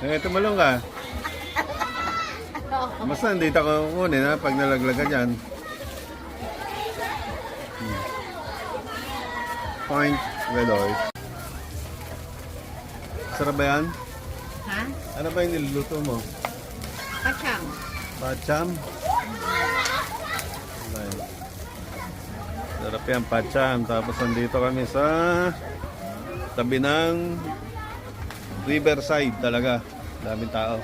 Eh, tumalong ka. Basta hindi ka kukunin ha, pag nalaglag ka dyan. Point red oil. Sarap ba yan? Ha? Ano ba yung niluluto mo? Pachang. Pacham? Ayan. Sarap yan, pacham. Tapos nandito kami sa tabi ng Riverside talaga. Daming tao.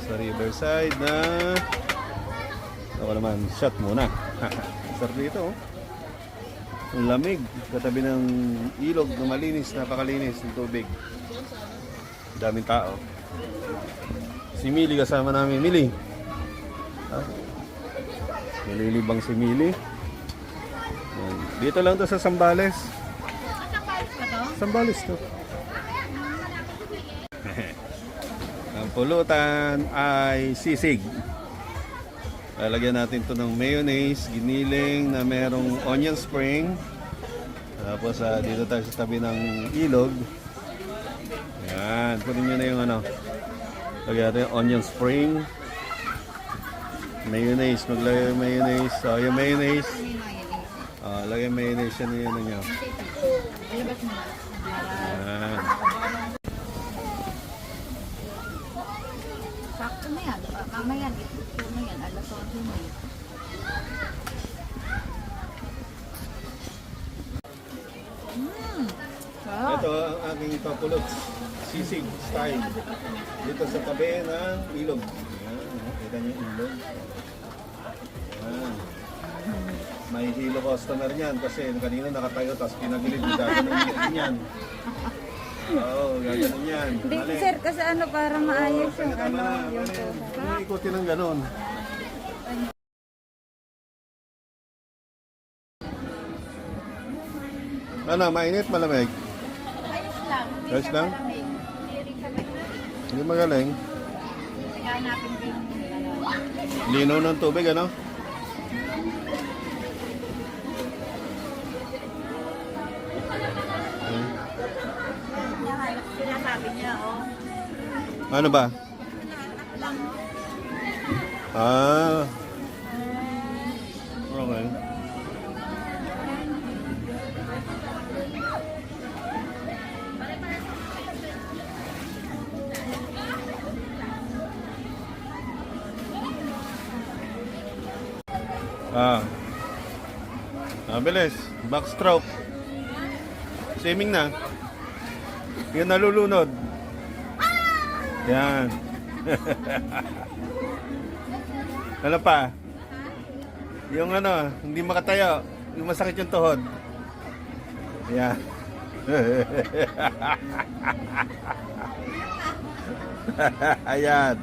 Sa Riverside na ako naman, shot muna. Sarap dito oh. Ang lamig, katabi ng ilog na malinis, napakalinis ng tubig. Daming tao. Si Mili kasama namin. Mili. Nililibang si Mili. Dito lang to sa Sambales. Sambales ba to? Sambales to. Ang pulutan ay sisig. Lalagyan natin to ng mayonnaise, giniling na merong onion spring. Tapos dito tayo sa tabi ng ilog. Yan, punin nyo na yung ano. Lagyan natin yung onion spring. Mayonnaise, maglagay yung mayonnaise. So, yung mayonnaise. Lagay yung mayonnaise yan yung ano nyo. Ilabas mo na. Yan. Sakto na yan. Mamaya, ito na yan. Alas 11 na yan. Ito ang aking papulot. Sisig style. Dito sa tabi ng ilog. Yan, kita niyo yung ilog. Yan. May hilo customer niyan kasi kanina nakatayo tapos pinagilid. Gaganon yan. Oo, gaganon yan. Hindi, sir, kasi ano, para maayos yung ano, yung ikutin ng ganon. Ano, mainit, malamig? Ayos lang. Ayos lang? Hindi magaling. Hanapin din. Linaw ng tubig, ano? Sinasabi niya, oh. Ano ba? Okay. Bilis. Backstroke. Swimming na. Yung nalulunod. Yan. Ano pa? Yung ano, hindi makatayo. Yung masakit yung tuhod. Yan. Ayan.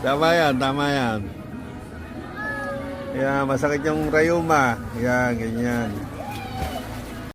Tama yan, tama yan. Yan, masakit yung rayuma. Yan, ganyan.